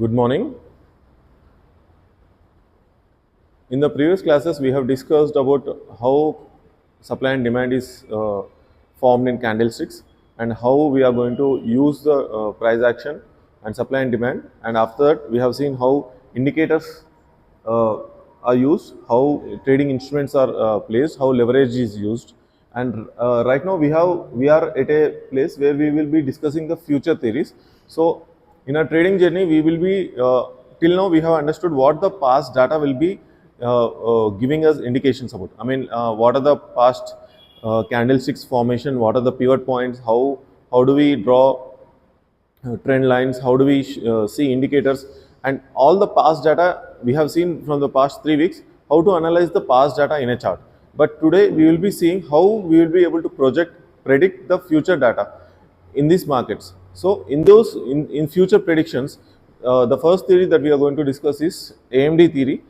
Good morning. In the previous classes, we have discussed about how supply and demand is formed in candlesticks and how we are going to use the price action and supply and demand. And after that, we have seen how indicators uh, are used, how trading instruments are placed, how leverage is used. And right now, we are at a place where we will be discussing the future theories. So, in our trading journey, we will be till now we have understood what the past data will be giving us indications about. I mean, what are the past candlesticks formation? What are the pivot points? How do we draw trend lines? How do we see indicators? And all the past data we have seen from the past 3 weeks. How to analyze the past data in a chart. But today we will be seeing how we will be able to predict the future data in these markets. So in future predictions, the first theory that we are going to discuss is AMD theory.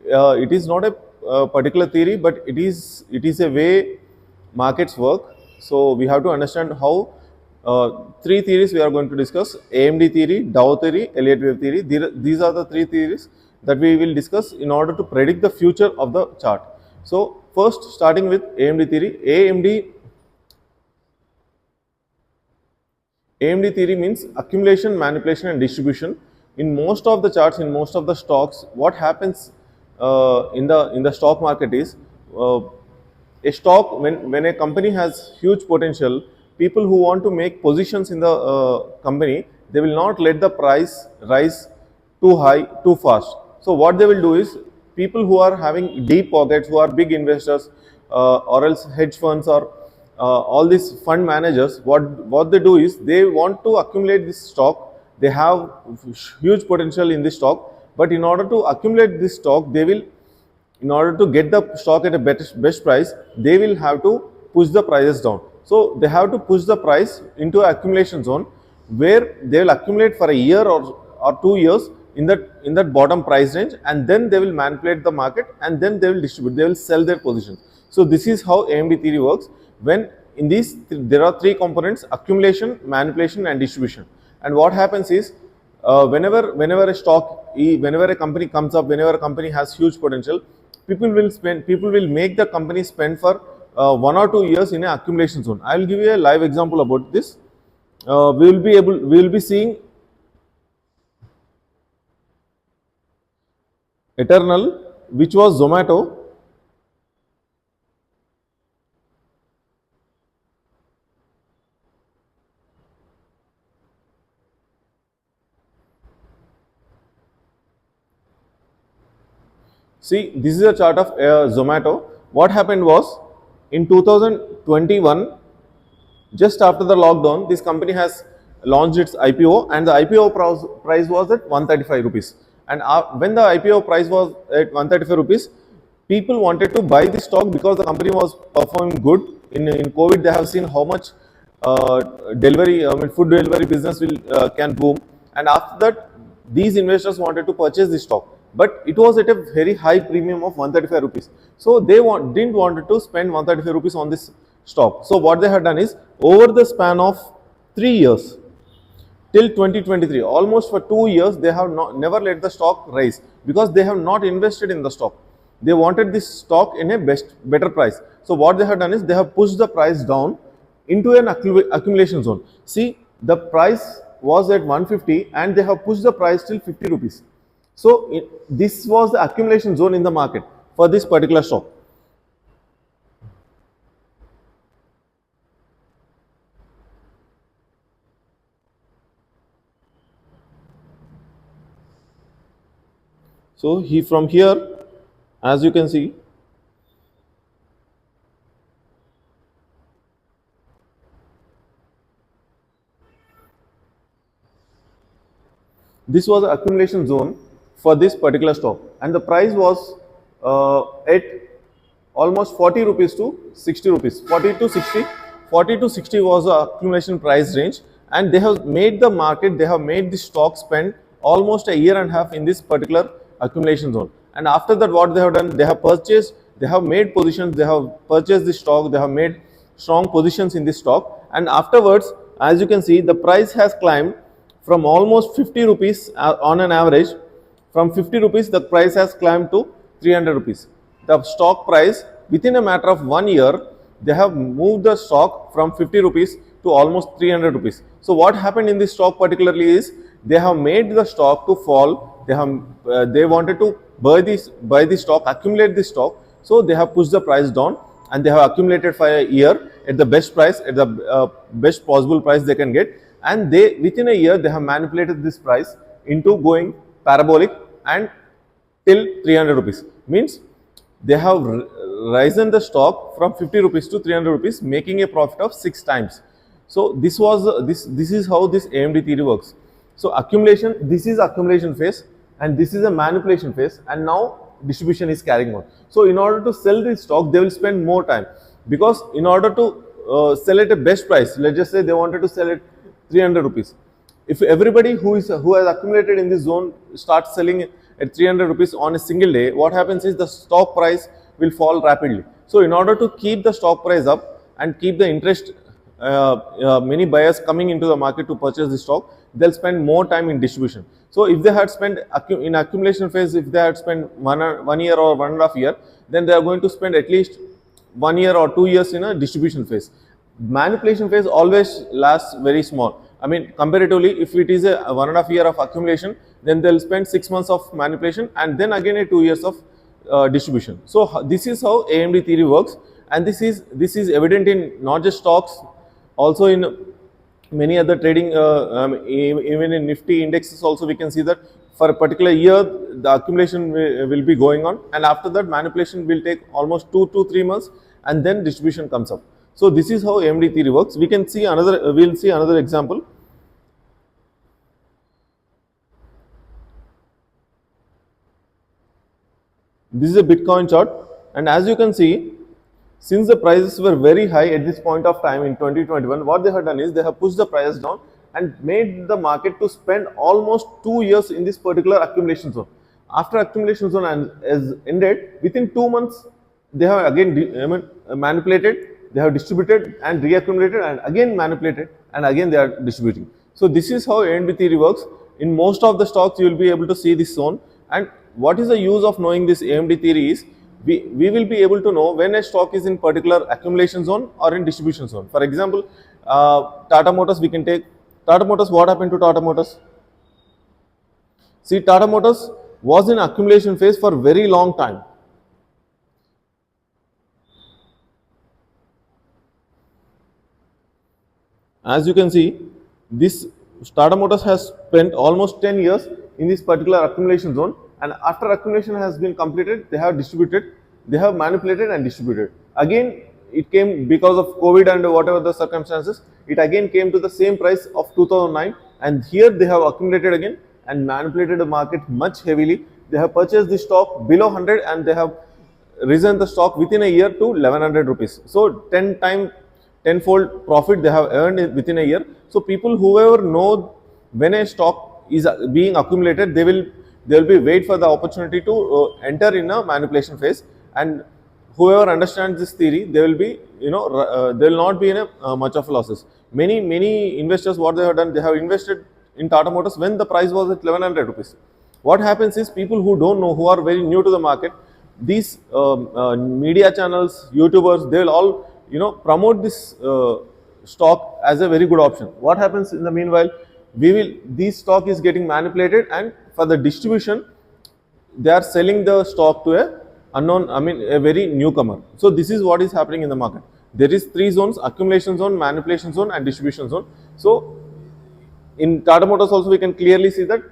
It is not a particular theory, but it is a way markets work. So we have to understand how three theories we are going to discuss: AMD theory, Dow theory, Elliott wave theory. These are the three theories that we will discuss in order to predict the future of the chart. So first, starting with AMD theory. AMD theory means accumulation, manipulation and distribution. In most of the charts, in most of the stocks, what happens in the stock market is a stock, when a company has huge potential, people who want to make positions in the company, they will not let the price rise too high, too fast. So what they will do is, people who are having deep pockets, who are big investors, or else hedge funds, or all these fund managers, what they do is they want to accumulate this stock. They have huge potential in this stock, but in order to accumulate this stock, in order to get the stock at a best price, they will have to push the prices down. So they have to push the price into an accumulation zone where they will accumulate for a year or 2 years in that bottom price range, and then they will manipulate the market, and then they will distribute, they will sell their positions. So this is how AMD theory works. When in these there are three components: accumulation, manipulation and distribution. And what happens is, whenever a company comes up, whenever a company has huge potential, people will make the company spend for 1 or 2 years in an accumulation zone. I will give you a live example about this. We will be seeing Eternal, which was Zomato. See, this is a chart of Zomato. What happened was, in 2021, just after the lockdown, this company has launched its IPO, and the IPO price was at 135 rupees. And when the IPO price was at 135 rupees, people wanted to buy this stock because the company was performing good. In COVID, they have seen how much food delivery business can boom. And after that, these investors wanted to purchase this stock, but it was at a very high premium of 135 rupees. So they didn't want to spend 135 rupees on this stock. So what they had done is, over the span of 3 years, till 2023, almost for 2 years, they have never let the stock rise, because they have not invested in the stock. They wanted this stock in a better price. So what they have done is, they have pushed the price down into an accumulation zone. See, the price was at 150 and they have pushed the price till 50 rupees. So this was the accumulation zone in the market for this particular stock. So from here, as you can see, this was the accumulation zone for this particular stock, and the price was at almost 40 rupees to 60 rupees. 40 to 60 was the accumulation price range, and they have made the market, they have made the stock spend almost a year and a half in this particular accumulation zone. And after that, what they have done, they have made positions, they have purchased this stock, they have made strong positions in this stock, and afterwards, as you can see, the price has climbed from almost 50 rupees on an average. From 50 rupees, the price has climbed to 300 rupees. The stock price, within a matter of 1 year, they have moved the stock from 50 rupees to almost 300 rupees. So what happened in this stock particularly is, they have made the stock to fall. They wanted to buy this stock, accumulate this stock. So they have pushed the price down, and they have accumulated for a year at the best price, at the best possible price they can get. And they, within a year, they have manipulated this price into going parabolic and till 300 rupees. Means they have risen the stock from 50 rupees to 300 rupees, making a profit of 6 times. So this is how this AMD theory works. So accumulation, this is accumulation phase, and this is a manipulation phase, and now distribution is carrying on. So in order to sell this stock, they will spend more time, because in order to sell at a best price, let's just say they wanted to sell it 300 rupees. If everybody who has accumulated in this zone starts selling at 300 rupees on a single day, what happens is the stock price will fall rapidly. So in order to keep the stock price up and keep the interest, many buyers coming into the market to purchase the stock, they'll spend more time in distribution. So if they had spent in accumulation phase, if they had spent 1 year or 1.5 years, then they are going to spend at least 1 year or 2 years in a distribution phase. Manipulation phase always lasts very small. I mean, comparatively, if it is a 1.5 year of accumulation, then they'll spend 6 months of manipulation, and then again a 2 years of distribution. So this is how AMD theory works, and this is evident in not just stocks, also in many other trading, even in Nifty indexes also we can see that for a particular year the accumulation will be going on, and after that manipulation will take almost 2 to 3 months, and then distribution comes up. So this is how AMD theory works. We can see another, we'll see another example. This is a Bitcoin chart, and as you can see, since the prices were very high at this point of time in 2021, what they have done is they have pushed the prices down and made the market to spend almost 2 years in this particular accumulation zone. After accumulation zone has ended, within 2 months, they have again manipulated, they have distributed and reaccumulated, and again manipulated, and again they are distributing. So this is how AMD theory works. In most of the stocks, you will be able to see this zone. And what is the use of knowing this AMD theory is, we will be able to know when a stock is in particular accumulation zone or in distribution zone. For example, Tata Motors, we can take Tata Motors. What happened to Tata Motors? See, Tata Motors was in accumulation phase for very long time. As you can see, this Tata Motors has spent almost 10 years in this particular accumulation zone, and after accumulation has been completed, they have distributed, they have manipulated and distributed. Again, it came because of COVID and whatever the circumstances, it again came to the same price of 2009, and here they have accumulated again and manipulated the market much heavily. They have purchased the stock below 100, and they have risen the stock within a year to 1100 rupees. So 10-fold profit they have earned within a year. So people, whoever know when a stock is being accumulated, they will be wait for the opportunity to enter in a manipulation phase, and whoever understands this theory, they will be, they will not be in a much of losses. Many investors, what they have done, they have invested in Tata Motors when the price was at 1100 rupees. What happens is, people who don't know, who are very new to the market, these media channels, YouTubers, they will all promote this stock as a very good option. What happens in the meanwhile? This stock is getting manipulated, and for the distribution, they are selling the stock to a unknown, a very newcomer. So this is what is happening in the market. There is 3 zones: accumulation zone, manipulation zone, and distribution zone. So in Tata Motors also, we can clearly see that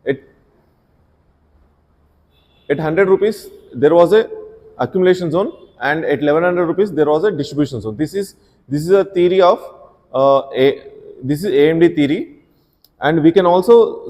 at 100 rupees there was a accumulation zone, and at 1100 rupees there was a distribution zone. This is a theory of this is AMD theory. And we can also